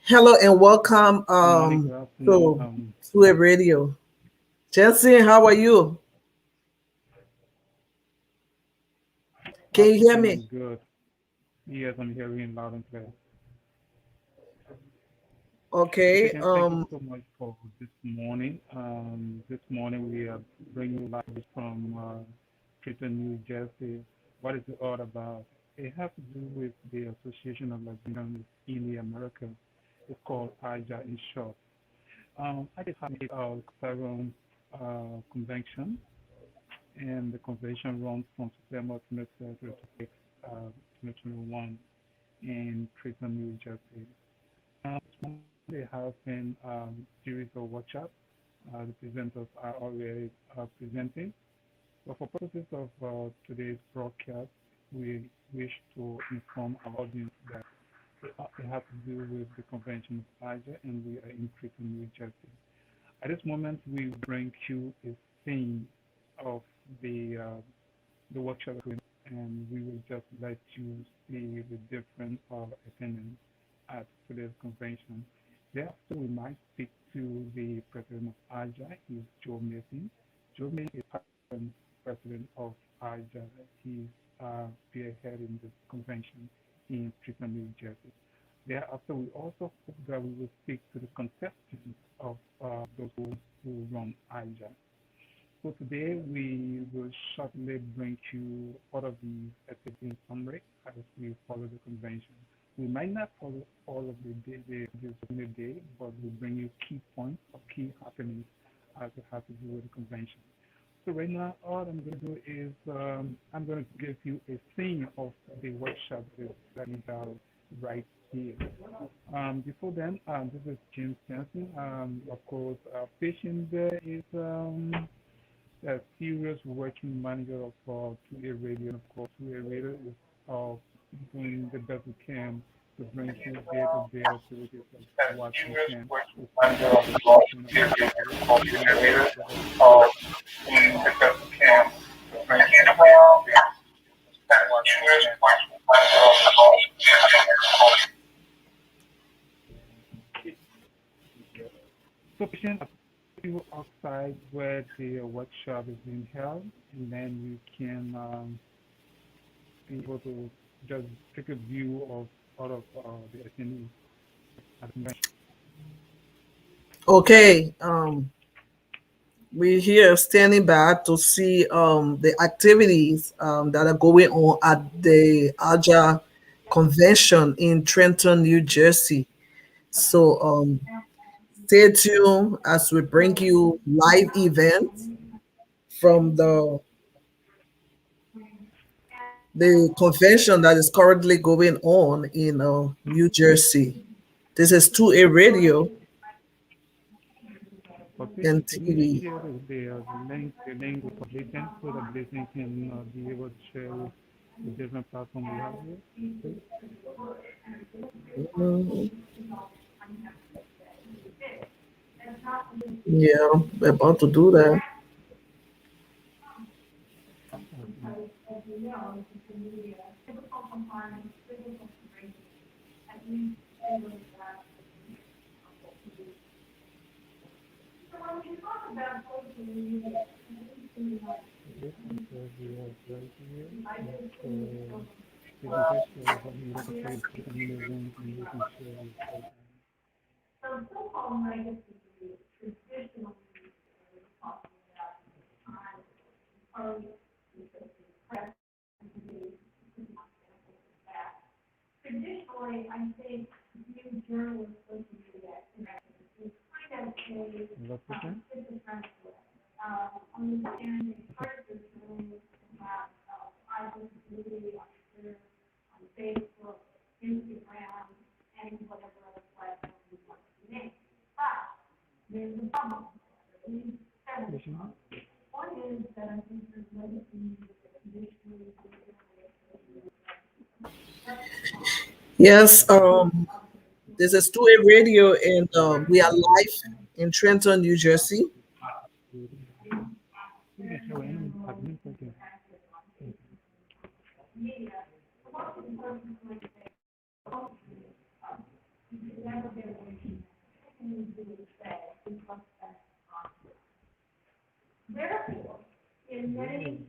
Hello and welcome Good morning, good afternoon. to a radio. Jesse, how are you? Can you hear Afternoon, me? I'm good. Yes, I'm hearing loud and clear. So, Okay. patient, thank you so much for this morning. This morning we are bringing you live from Trenton, New Jersey. What is it all about? It has to do with the Association of Latinos in the Americas. It's called Alja in short. I just had seven convention, and the convention runs from September 23rd to 6, 2021 in Trenton, New Jersey. They have been series of workshops. The presenters are already presenting. But for purposes of today's broadcast, we wish to inform our audience that it has to do with the convention of Asia, and we are in Trenton, New Jersey. At this moment, we bring you a scene of the uh, the workshop, and we will just let you see the different attendance at today's convention. Thereafter, we might speak to the president of Alja. He's Joe Mason. Joe Mason is current president of Alja. He's spearheading this convention in Trenton, New Jersey. Thereafter, we also hope that we will speak to the contestants of those who run Alja. So today we will shortly bring you all of the activities in summary as we follow the convention. We might not follow all of the day, but we'll bring you key points or key happenings as it has to do with the convention. So right now, all I'm going to do is I'm going to give you a scene of the workshop that is right here. Before then, this is James Johnson. Of course, our patient there is a serious working manager of 2A Radio. And of course, 2A Radio is doing the best we can to bring you day-to-day activities of what we can. We find out the location of the area and the activities so patient you outside where the workshop is being held, and then you can be able to just take a view of all of the attendees at the convention. Okay. We're here standing by to see the activities that are going on at the Alja convention in Trenton, New Jersey. So stay tuned as we bring you live events from the convention that is currently going on in New Jersey. This is 2A Radio But and patient, can you TV. share the link with Blessing so that Blessing can be able to share with the different platforms we have here, please? Mhm. Yeah, we're about to do that. Okay. Okay, so we have right here. So you can just share with me, let me show you the new link and you can share with us. Is that patient? Okay. Patient? Yes, this is 2A Radio and we are live in Trenton, New Jersey. You can share with any admin person. This is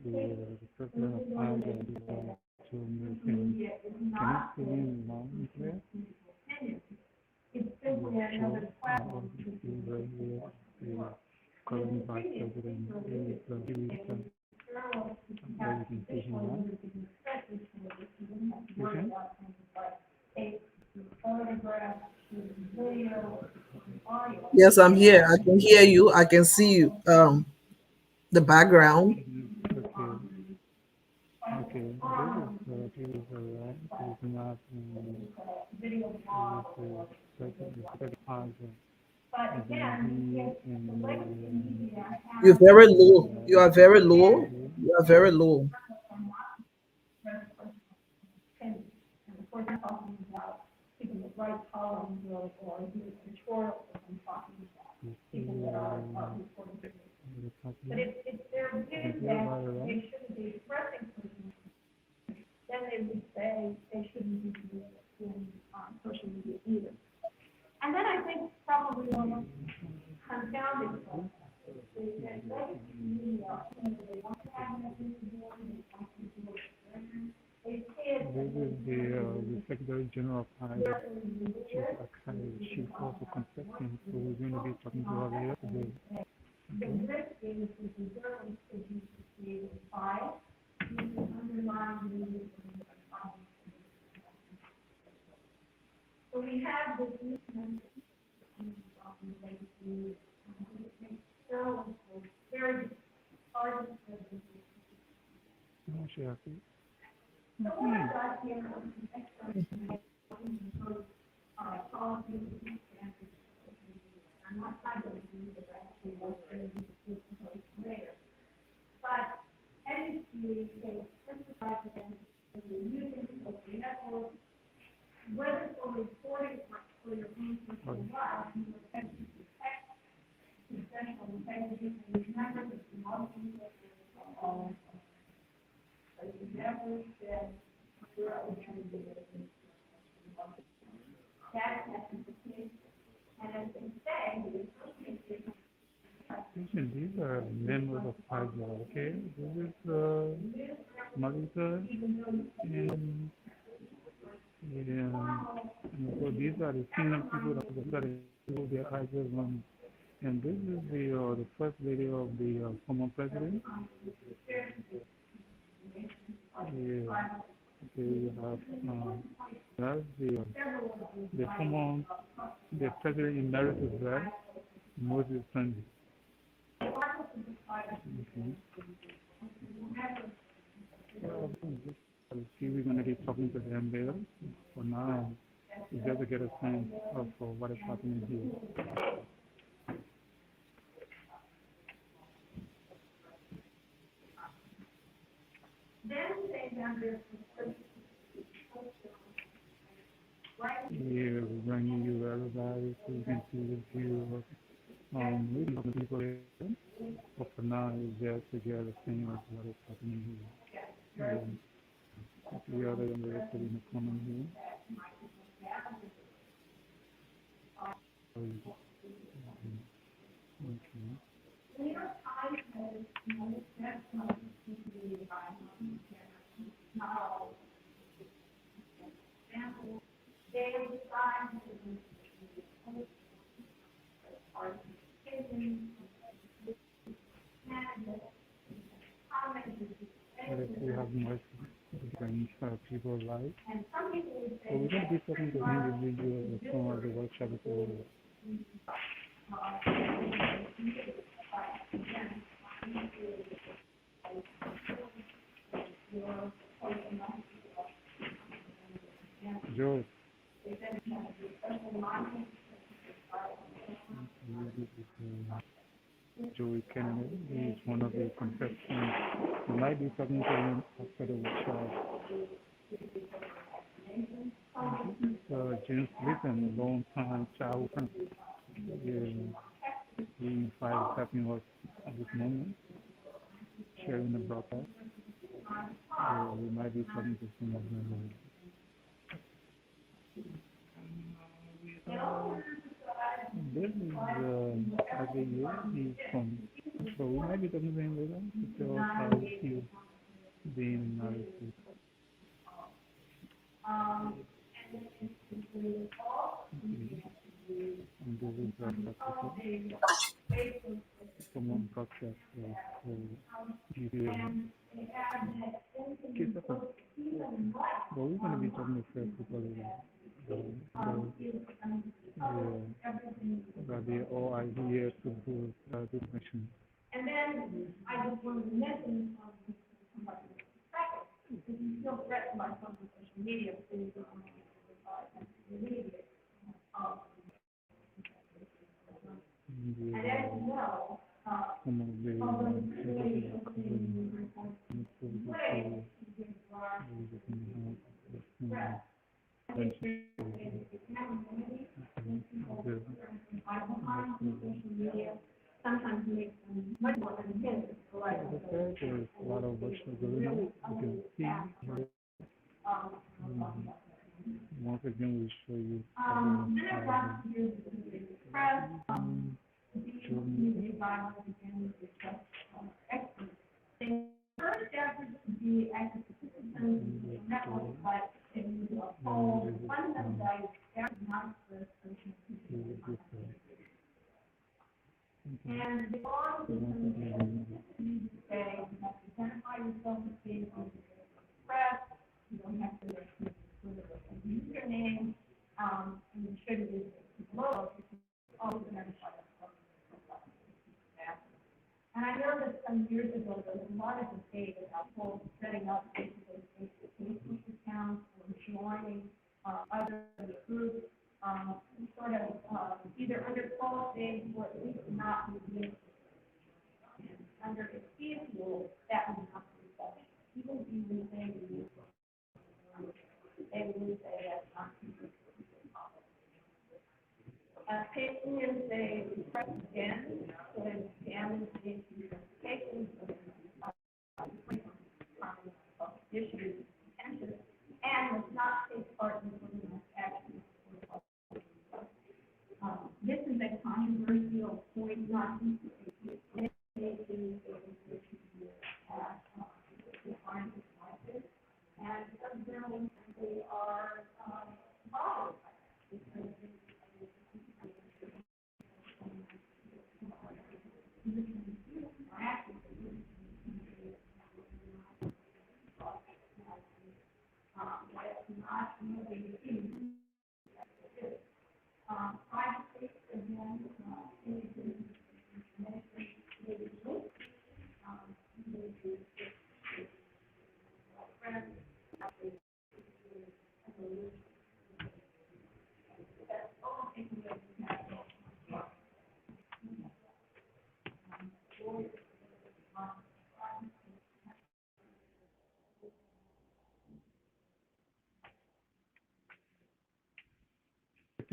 the president of Alja to American. Can you see him now in here? The show of the radio, the current vice president is the American. There you can see him now. Okay? Yes, I'm here. I can hear you. I can see you. The background. Okay. Okay. This is right. This is not the Alja. And then he You're very low. You are very low. okay. You are very low. You see the copy. You can hear about it, right? This is the Secretary General of Iowa, Chief Archive. She's also confessing, so we're going to be talking to her later today. Okay? Oh, she happy? Listen, these are members of Alja, okay? This is Malika and so these are the senior people that are the Alja one. And this is the first video of the former president. Yeah. Okay, you have that's the former the president emeritus there, Moses Sunday. Okay. Well, see, we're going to be talking to them later. For now, we just to get a sense of what is happening here. Here, we're bringing you everybody so you can see the view of really the people here. But for now, it's just to get a sense of what is happening here. The other young lady in the corner here. Okay. But if we have more different people live, so we're going to be talking to individuals as soon as the workshop is over. Joe, Joey Kennedy, he's one of the contestants. We might be talking to him after the workshop. James Litton, a long time childhood friend. He is helping us at this moment, sharing the broadcast. We might be talking to some of them. this is Abigail. He's from. So we might be talking to him later to tell us how he feels being in United. Okay. And this is Pacific. Someone broadcast for GPA. Okay, so, but we're going to be talking to first people so, yeah, that they all are here to do the mission. And some of the services are covering the services there's a lot of workshop going on. You can see here. Once again, we show you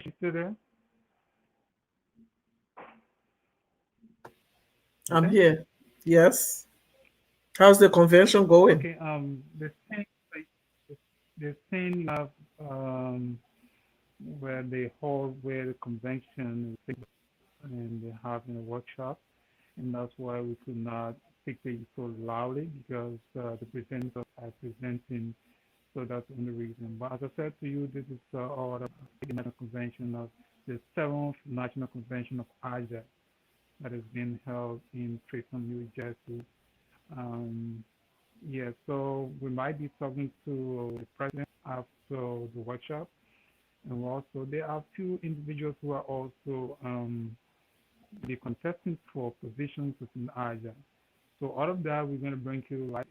you still there? I'm Okay. here. Yes. How's the convention going? Okay. The thing you have where they hold where the convention is and they're having a workshop, and that's why we could not speak to you so loudly because the presenters are presenting. So that's the only reason. But as I said to you, this is all the national convention of the seventh national convention of Alja that is being held in Trenton, New Jersey. Um, yeah, so we might be talking to the president after the workshop, and also there are few individuals who are also the contestants for positions within Aja. So out of that, we're going to bring you like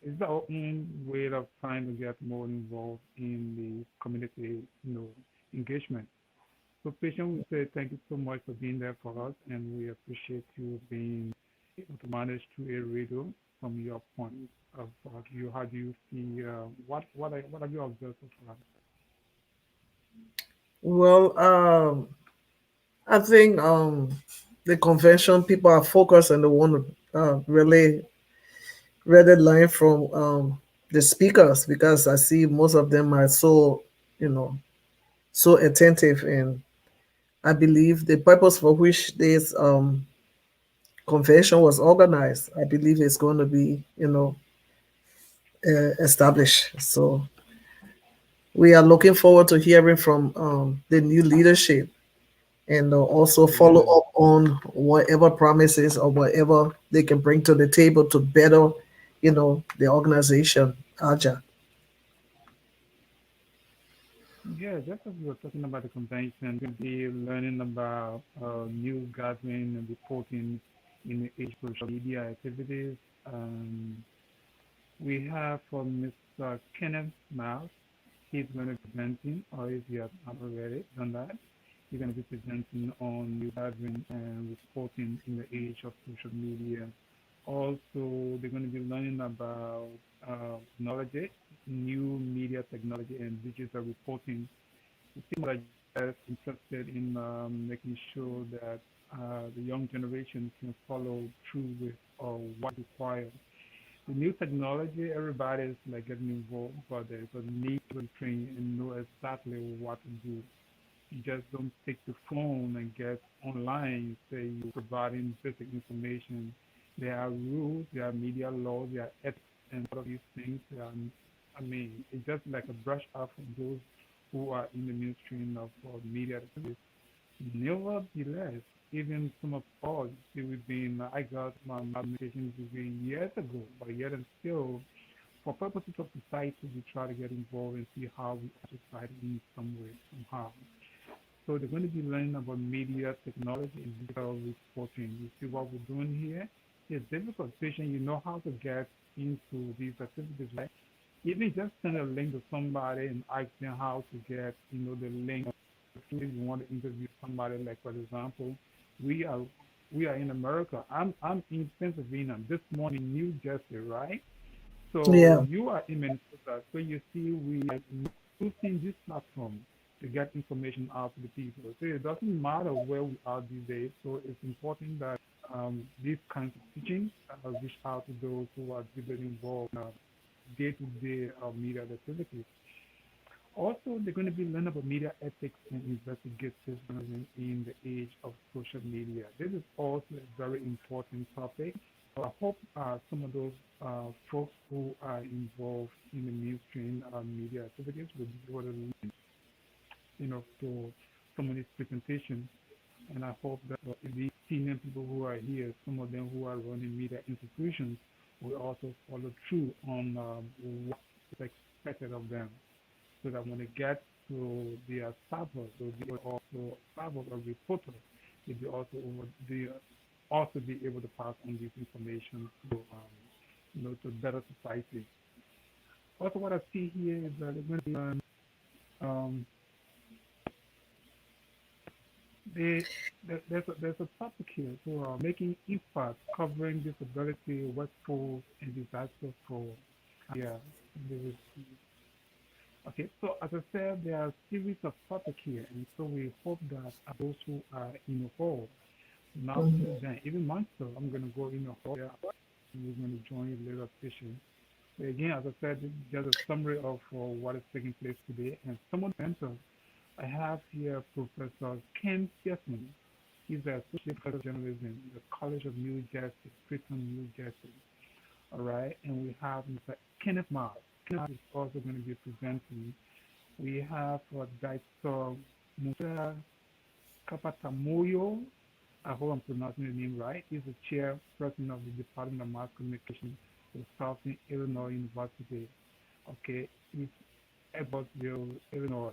it's our own way of trying to get more involved in the community, engagement. So, patient, we say thank you so much for being there for us, and we appreciate you being able to manage to a radio from your point of view. How do you see what have you observed so far? Well, I think the convention people are focused and they want to really read the line from the speakers because I see most of them are so, you know, so attentive I believe the purpose for which this convention was organized, I believe is going to be, established. So we are looking forward to hearing from the new leadership and also follow Yeah. up on whatever promises or whatever they can bring to the table to better, the organization, Alja. Yeah, just as we were talking about the convention, we'll be learning about news gathering and reporting in the age of social media activities. We have for Mr. Kenneth Mouse. He's going to be presenting, or if you have not already done that, he's going to be presenting on news gathering and reporting in the age of social media. Also, they're going to be learning about technology, new media technology, and digital reporting. It seems like you're interested in making sure that the young generation can follow through with what's required. The new technology, everybody is like getting involved, but there's a need to train and know exactly what to do. You just don't take the phone and get online, say you're providing basic information. There are rules, there are media laws, there are ethics, and all of these things. I mean, it's just like a brush off of those who are in the mainstream of media activities. Nevertheless, even some of us, see, I got my communication degree years ago, but yet and still, for purposes of society, we try to get involved and see how we are society in some way, somehow. So they're going to be learning about media technology and digital reporting. You see what we're doing here? It's difficult, patient. You know how to get into these activities, right? Even just send a link to somebody and ask them how to get, the link. If you want to interview somebody, like for example, we are we are in America. I'm in Pennsylvania. This morning, New Jersey, right? So Yeah, you are in Minnesota. So you see, we are using this platform to get information out to the people. So it doesn't matter where we are these days. So it's important that these kinds of teachings reach out to those who are deeply involved in day-to-day media activities. Also, they're going to be learning about media ethics and investigative journalism in the age of social media. This is also a very important topic. So I hope some of those folks who are involved in the mainstream media activities will be able to listen, to some of these presentations. And I hope that the senior people who are here, some of them who are running media institutions, will also follow through on what is expected of them so that when they get to their server, they'll be also server or reporter, they'll be also they also be able to pass on this information to to better society. Also, what I see here is that they're going to learn um, they, there's a topic here, so making impact covering disability, workforce, and disaster for yeah. This is Okay, so as I said, there are a series of topics here, and so we hope that those who are involved now mhm. till then, even myself, I'm going to go in a hall there, and we're going to join the later session. But again, as I said, this is just a summary of what is taking place today, and some of the mentors I have here Professor Ken Pearson. He's the Associate Professor of Journalism in the College of New Jersey, Princeton, New Jersey. All right, and we have Mr. Kenneth Miles. Kenneth is also going to be presenting. We have Dr. Musa Kapatamoyo. I hope I'm pronouncing the name right. He's the chairperson of the Department of Mass Communication at Southern Illinois University. Okay, it's Edwardsville, Illinois.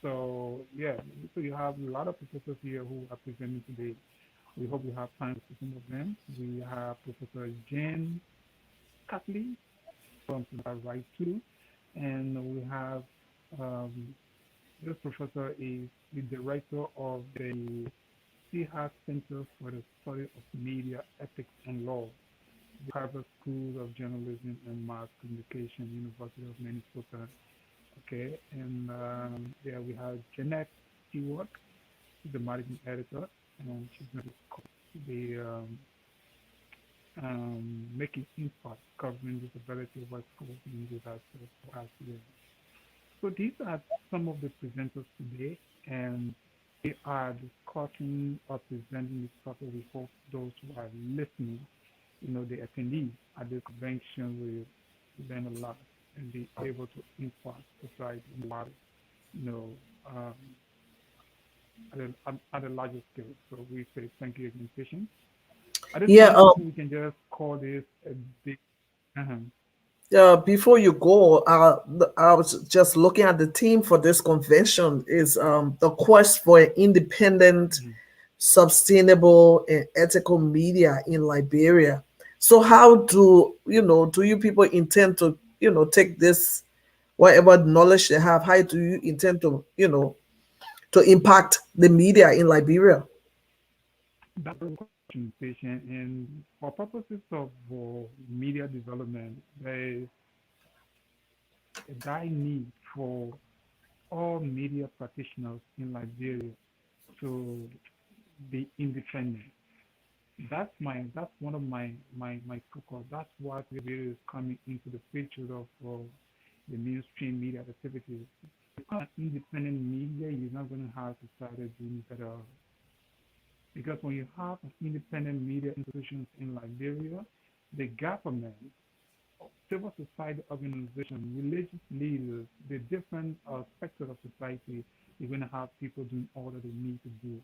So yeah, so you have a lot of professors here who are presenting today. We hope we have time for some of them. We have Professor Jen Catley from right too, and we have um, this professor is the director of the Seahawks Center for the Study of Media Ethics and Law, the Harvard School of Journalism and Mass Communication, University of Minnesota. Okay, and yeah, we have Jeanette Stewart, the managing editor, and she's going to be making impact covering disability workforce in disaster for us here. So these are some of the presenters today, and we are discussing or presenting this topic. We hope those who are listening, the attendees at this convention will learn a lot and be able to impact society more, you know, um, at a larger scale. So we say thank you again, patient. At this Yeah. moment, I think we can just call this a big. Uh-huh. Before you go, I was just looking at the theme for this convention is the quest for an independent, Mhm. sustainable, and ethical media in Liberia. So, how do you people intend to take this whatever knowledge they have? How do you intend to to impact the media in Liberia? That's a question, patient. And for purposes of media development, there is a dire need for all media practitioners in Liberia to be independent. That's one of my focus. That's what really is coming into the picture of the mainstream media activities. Without independent media, you're not going to have society doing better. Because when you have independent media institutions in Liberia, the government, civil society organizations, religious leaders, the different sectors of society, you're going to have people doing all that they need to do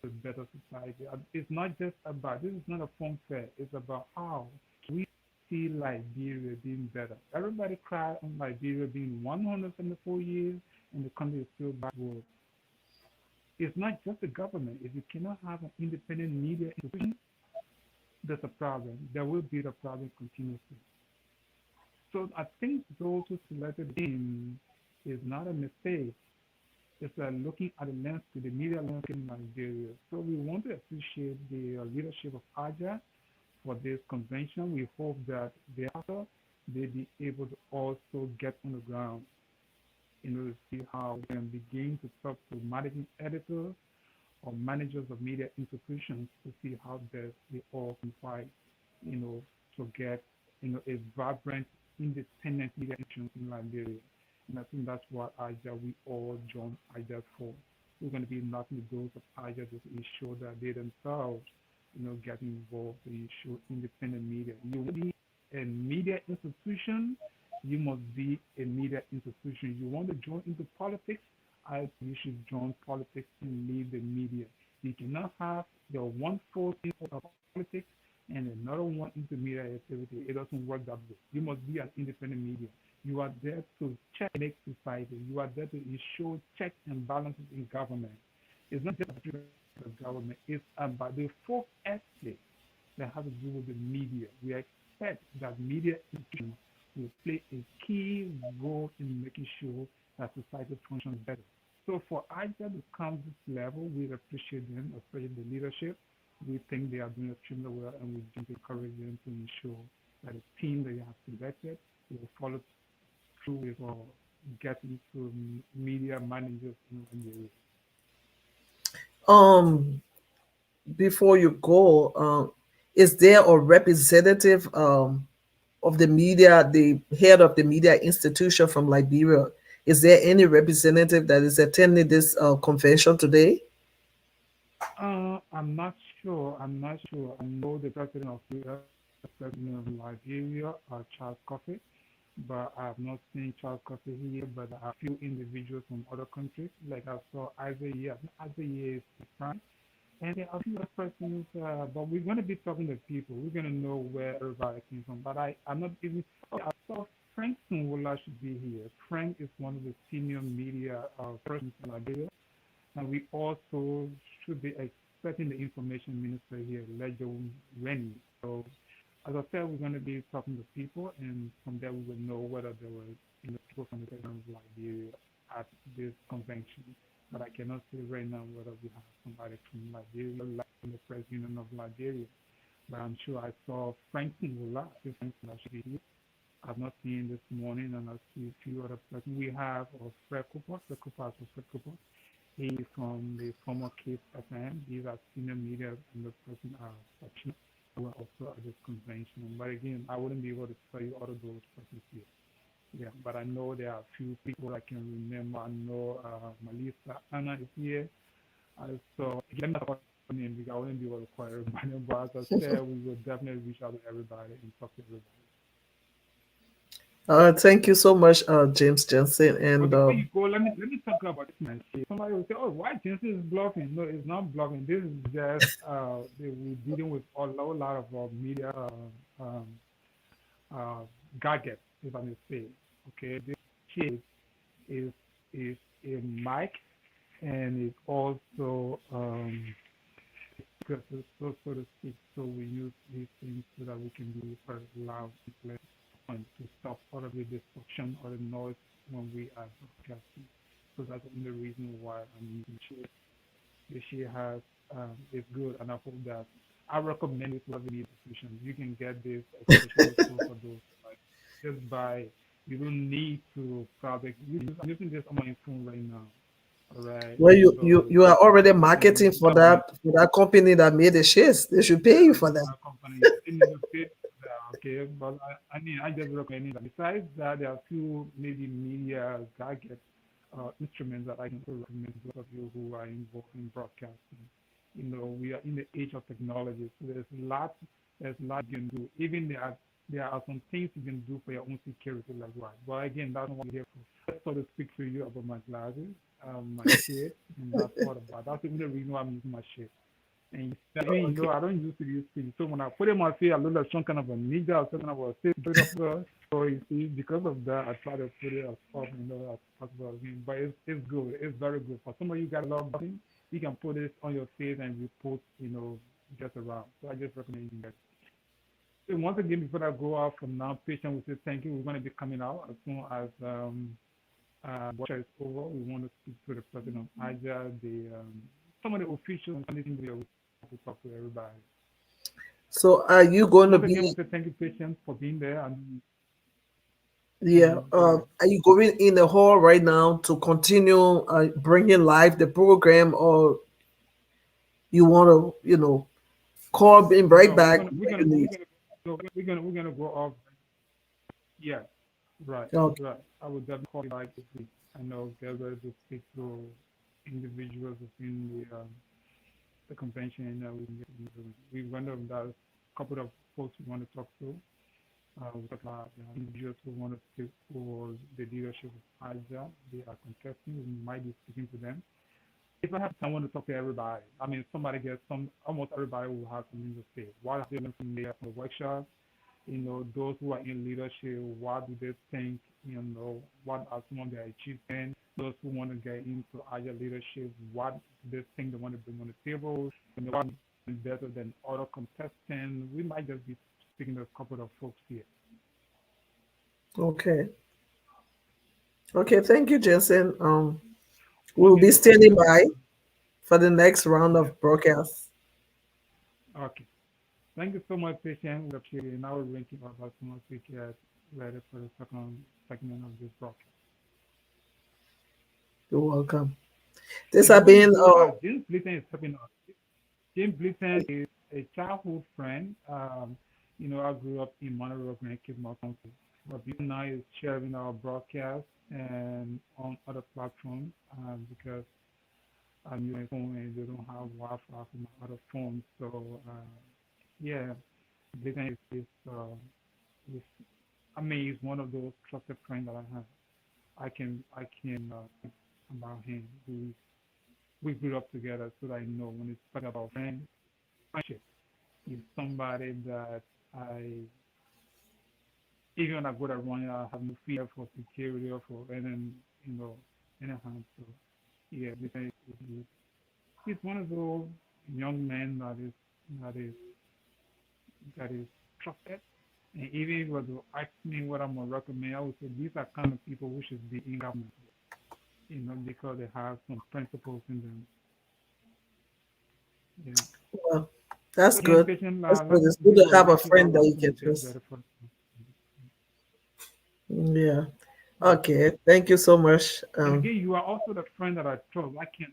to better society. It's not just about, this is not a fun fair, it's about how we see Liberia being better. Everybody cried on Liberia being 174 years and the country is still backward. It's not just the government. If you cannot have an independent media institution, there's a problem. There will be a problem continuously. So I think those who selected him is not a mistake. It's looking at the landscape, the media landscape in Nigeria. So we want to appreciate the leadership of Alja for this convention. We hope that thereafter they be able to also get on the ground in order to see how we can begin to talk to managing editors or managers of media institutions to see how best they all can fight, you know, to get, a vibrant, independent media institutions in Liberia. And I think that's what AJA, we all joined AJA for. We're going to be knocking the doors of AJA to ensure that they themselves, get involved to ensure independent media. You will be a media institution, you must be a media institution. You want to join into politics, I think you should join politics and leave the media. You cannot have your one foot in politics and another one into media activity. It doesn't work that way. You must be an independent media. You are there to check and make society. You are there to ensure checks and balances in government. It's not just the government. It's about the fourth aspect that has to do with the media. We expect that media institutions will play a key role in making sure that society functions better. So for IJA to come this level, we appreciate them, especially the leadership. We think they are doing extremely well, and we just encourage them to ensure that the team that you have selected will follow through with getting to media managers in the area. Um, Before you go, is there a representative of the media, the head of the media institution from Liberia? Is there any representative that is attending this convention today? I'm not sure. I'm not sure. I know the president of US, president of Liberia, Charles Coffey, but I have not seen Charles Coffey here. But a few individuals from other countries, like I saw Isaiah. Isaiah is France, and there are a few other persons. But we're going to be talking to people. We're going to know where everybody came from. But I'm not even. I saw Frank Sunwola should be here. Frank is one of the senior media persons in Liberia. And we also should be expecting the information minister here, Ledger Rennie. So, as I said, we're going to be talking to people, and from there we will know whether there were people from the president of Liberia at this convention. But I cannot say right now whether we have somebody from Liberia, like from the president of Liberia. But I'm sure I saw Franklin Wula. Franklin should be here. I've not seen this morning, and I see a few other persons. We have Fred Cooper. Fred Cooper. He is from the former Cape FM. These are senior media and the person are such who are also at this convention. But again, I wouldn't be able to tell you all of those persons here. Yeah, but I know there are a few people I can remember. I know Melissa Anna is here. So again, that's what I mean, because I wouldn't be able to call everybody, but as I said, we will definitely reach out to everybody and talk to everybody. Thank you so much, James Jensen. But And before you go, let me talk about this my shit. Somebody will say, "Oh, why Jensen is bluffing?" No, it's not bluffing. This is just we're dealing with a lot of media um, uh, gadgets, if I may say. Okay, this shit is is a mic and it's also because so to speak. So we use these things so that we can be very loud and clear and to stop all of the disruption or the noise when we are broadcasting. So that's the only reason why I'm using share. The share has is good, and I hope that I recommend it to every institution. You can get this, especially so for those like just by you don't need to probably I'm using this on my phone right now. All right, well, you so are already and marketing you have my for that company that made the shares. They should pay you for that. our company still need to pay that, okay? But I mean, I just recommend that. Besides that, there are a few maybe media gadget instruments that I can also recommend to those of you who are involved in broadcasting. You know, we are in the age of technology, so there's a lot you can do. Even there are some things you can do for your own security, like what. But again, that's not what we're here for. I just sort of speak to you about my glasses, my shade, and that's what about. That's the only reason why I'm using my shade. And you Okay. know, I don't use to use things. So when I put it on my face, I look like some kind of a ninja or something of a secret officer. So you see, because of that, I try to put it as often as possible again. But it's good. It's very good. For some of you guys love nothing, you can put it on your face and you post, just around. So I just recommend you guys. So once again, before I go out from now, patient will say thank you. We're going to be coming out as soon as workshop is over. We want to speak to the president of Alja, some of the officials, and anything we will talk to everybody. So are you So going to once again, we be, say thank you, patients, for being there. And yeah, go ahead. are you going in the hall right now to continue bringing live the program, or you want to, call me right No, back when you leave? we're gonna go off. Yeah, right, Okay. right. I would definitely call you back this week. I know get ready to speak to individuals within the convention, and we went over that a couple of folks we want to talk to. We talk about individuals who want to speak for the leadership of Alja. They are contesting. We might be speaking to them. If I have someone to talk to everybody, I mean, somebody gets almost everybody will have something to say. What have they learned from the workshop? Those who are in leadership, what do they think? What are some of their achievements? Those who want to get into higher leadership, what do they think they want to bring on the table? What is better than other contestants? We might just be speaking to a couple of folks here. Okay. Okay. Thank you, Jensen. We'll Okay, be no problem. standing Thank you by so much. for the next round Yeah. of broadcasts. Okay. Thank you so much, patient. We appreciate it. Now we're ranking up as soon as we get ready for the second segment of this broadcast. You're welcome. This And has before you been, go, James Blinton is helping us. James Blinton is a childhood friend. I grew up in Monroe, Kidmore County. But Blinton now is sharing our broadcast and on other platforms because I'm using my phone and they don't have Wi-Fi for my other phones. So, yeah, Blinton is, I mean, he's one of those trusted friends that I have. I can about him. We grew up together, so that I know when it's talking about friendship, he's somebody that I even when I go to run, I have no fear for security or for anything. So yeah, he's one of those young men that is that is trusted. And even if you were to ask me what I'm gonna recommend, I would say these are kind of people who should be in government, because they have some principles in them. Yeah. well, that's So again, good. patient, That's good. It's good we to will have a link you friend up that as you soon as can we get trust. ready for. Yeah. Yeah. Okay. Thank you so much. And again, you are also the friend that I trust. I can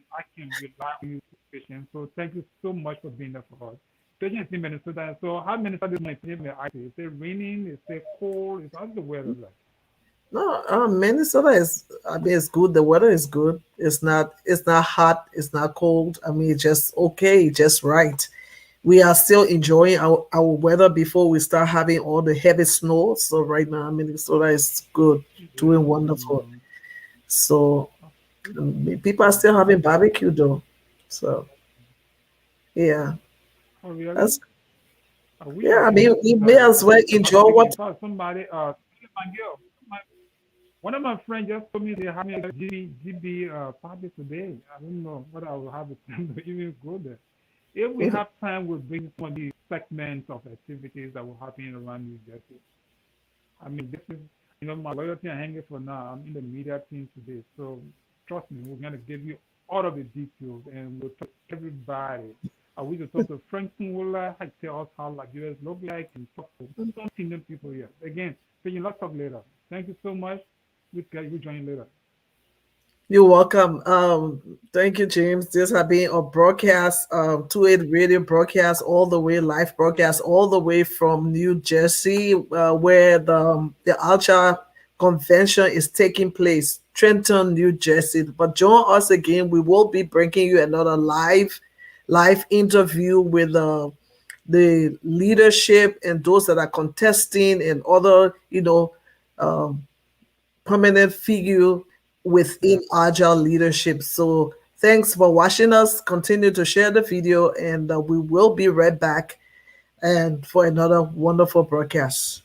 rely on you, patient. So thank you so much for being there for us. Patient is in Minnesota. So how Minnesota is my favorite? Is it raining? Is it cold? How's the weather like? No, Minnesota is. I mean, it's good. The weather is good. It's not. It's not hot. It's not cold. I mean, it's just okay. Just right. We are still enjoying our weather before we start having all the heavy snow. So right now, Minnesota is good, doing wonderful. Mm, So people are that's still having good. barbecue though. So yeah, Oh, really? that's We yeah. are I in mean, we may Florida. as well The enjoy barbecue. what. In fact, somebody, my girl, one of my friends just told me they having a GB party today. I don't know what I will have the time to even go there. If we have time, we'll bring some of these segments of activities that will happen around New Jersey. I mean, this is, my loyalty and hanging for now. I'm in the media team today. So trust me, we're going to give you all of the details and we'll talk to everybody. We will talk to Frank Willer, tell us how Liberia look like, and talk to some kingdom people here. Again, so you let's talk later. Thank you so much. We'll join later. You're welcome. Thank you, James. This has been a broadcast, 28 radio broadcast, all the way live broadcast, all the way from New Jersey, where the Alja convention is taking place, Trenton, New Jersey. But join us again. We will be bringing you another live interview with the leadership and those that are contesting and other, prominent figure within Yeah. agile leadership. So thanks for watching us. Continue to share the video, and we will be right back and for another wonderful broadcast.